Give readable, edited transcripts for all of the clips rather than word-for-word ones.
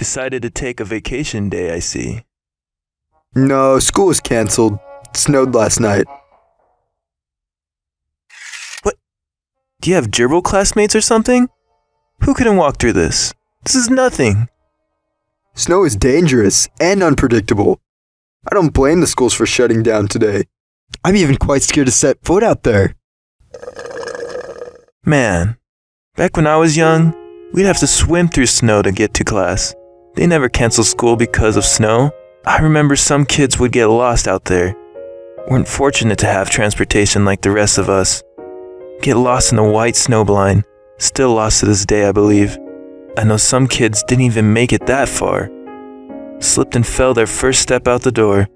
decided to take a vacation day, I see. No, school was canceled. It snowed last night. What? Do you have gerbil classmates or something? Who couldn't walk through this? This is nothing. Snow is dangerous and unpredictable. I don't blame the schools for shutting down today. I'm even quite scared to set foot out there. Man, back when I was young, we'd have to swim through snow to get to class. They never canceled school because of snow. I remember some kids would get lost out there. Weren't fortunate to have transportation like the rest of us. Get lost in the white snowblind. Still lost to this day, I believe. I know some kids didn't even make it that far. Slipped and fell their first step out the door.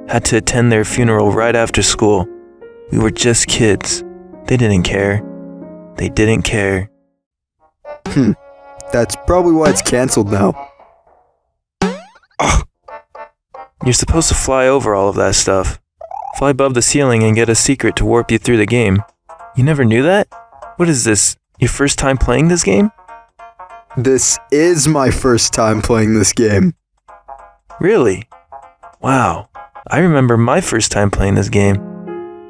Had to attend their funeral right after school. We were just kids. They didn't care. They didn't care. That's probably why it's canceled now. You're supposed to fly over all of that stuff. Fly above the ceiling and get a secret to warp you through the game. You never knew that? What is this, your first time playing this game? This is my first time playing this game. Really? Wow. I remember my first time playing this game.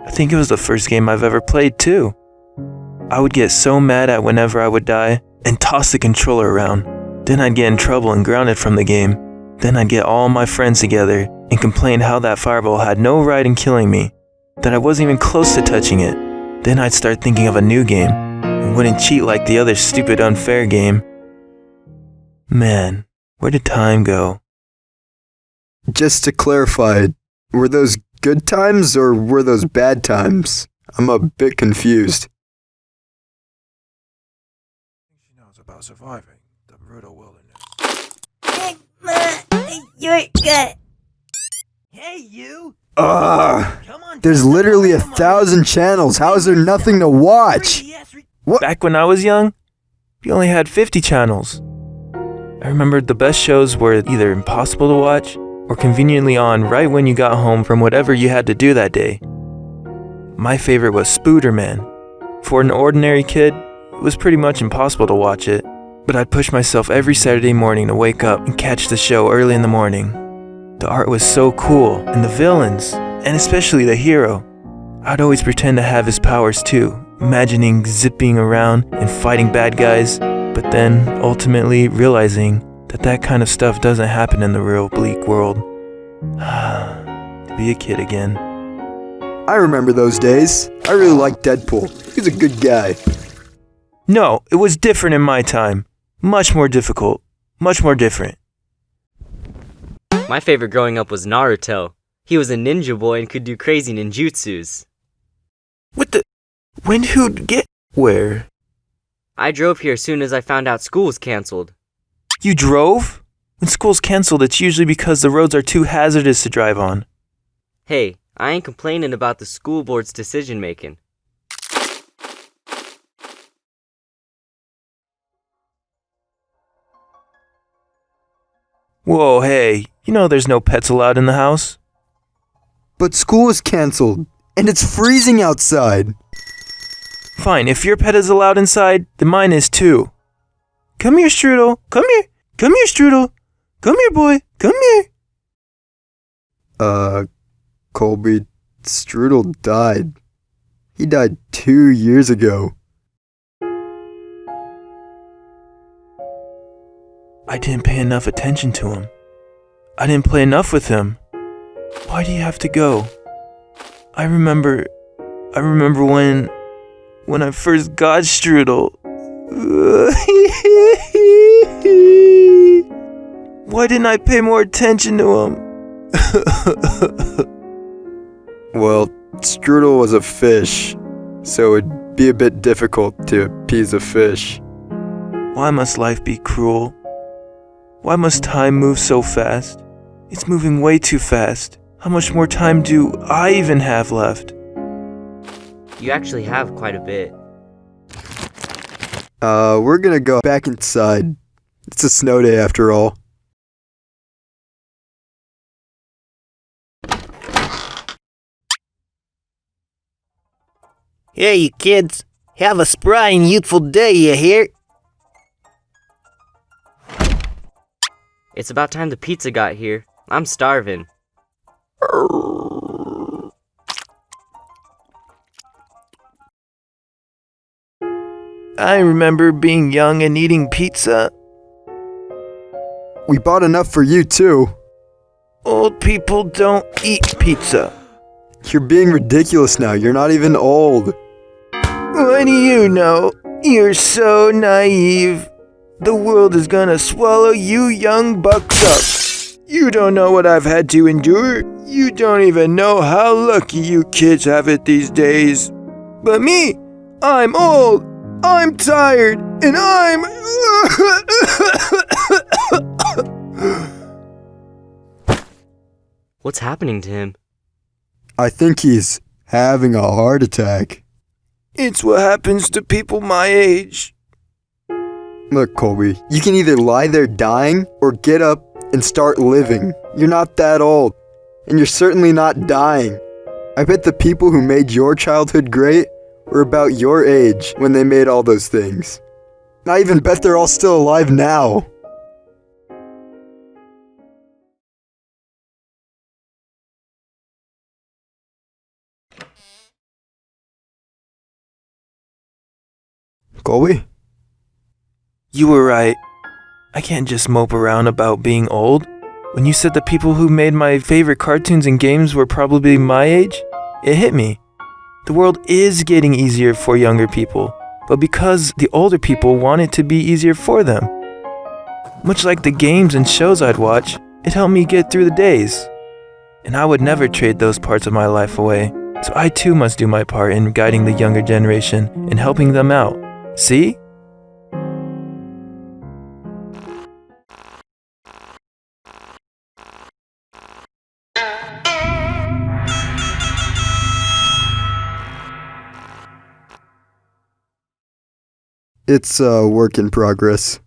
I think it was the first game I've ever played too. I would get so mad at whenever I would die and toss the controller around. Then I'd get in trouble and grounded from the game. Then I'd get all my friends together and complain how that fireball had no right in killing me, that I wasn't even close to touching it. Then I'd start thinking of a new game and wouldn't cheat like the other stupid unfair game. Man, where did time go? Just to clarify, were those good times or were those bad times? I'm a bit confused. She knows about surviving the brutal wilderness. You're good. Hey, you! Come on, There's literally 1,000 channels. How is there nothing to watch? What? Back when I was young, we only had 50 channels. I remembered the best shows were either impossible to watch or conveniently on right when you got home from whatever you had to do that day. My favorite was Spooderman. For an ordinary kid, it was pretty much impossible to watch it, but I'd push myself every Saturday morning to wake up and catch the show early in the morning. The art was so cool, and the villains, and especially the hero. I'd always pretend to have his powers too, imagining zipping around and fighting bad guys, but then ultimately realizing that kind of stuff doesn't happen in the real bleak world. To be a kid again. I remember those days. I really liked Deadpool. He's a good guy. No, it was different in my time. Much more difficult. Much more different. My favorite growing up was Naruto. He was a ninja boy and could do crazy ninjutsus. What the? When who'd get where? I drove here as soon as I found out school was canceled. You drove? When school's canceled, it's usually because the roads are too hazardous to drive on. Hey, I ain't complaining about the school board's decision making. Whoa, hey, you know there's no pets allowed in the house. But school is canceled, and it's freezing outside. Fine, if your pet is allowed inside, then mine is too. Come here, Strudel. Come here. Come here, Strudel. Come here, boy. Come here. Colby, Strudel died. He died 2 years ago. I didn't pay enough attention to him. I didn't play enough with him. Why do you have to go? I remember when I first got Strudel. Why didn't I pay more attention to him? Well, Strudel was a fish, so it'd be a bit difficult to appease a fish. Why must life be cruel? Why must time move so fast? It's moving way too fast. How much more time do I even have left? You actually have quite a bit. We're gonna go back inside. It's a snow day after all. Hey, you kids. Have a spry and youthful day, you hear? It's about time the pizza got here. I'm starving. I remember being young and eating pizza. We bought enough for you too. Old people don't eat pizza. You're being ridiculous now. You're not even old. What do you know? You're so naive. The world is gonna swallow you young bucks up. You don't know what I've had to endure. You don't even know how lucky you kids have it these days. But me, I'm old, I'm tired, and I'm... What's happening to him? I think he's having a heart attack. It's what happens to people my age. Look, Colby, you can either lie there dying or get up and start living. You're not that old, and you're certainly not dying. I bet the people who made your childhood great were about your age when they made all those things. And I even bet they're all still alive now. Colby? You were right. I can't just mope around about being old. When you said the people who made my favorite cartoons and games were probably my age, it hit me. The world is getting easier for younger people, but because the older people want it to be easier for them. Much like the games and shows I'd watch, it helped me get through the days. And I would never trade those parts of my life away, so I too must do my part in guiding the younger generation and helping them out. See? It's a work in progress.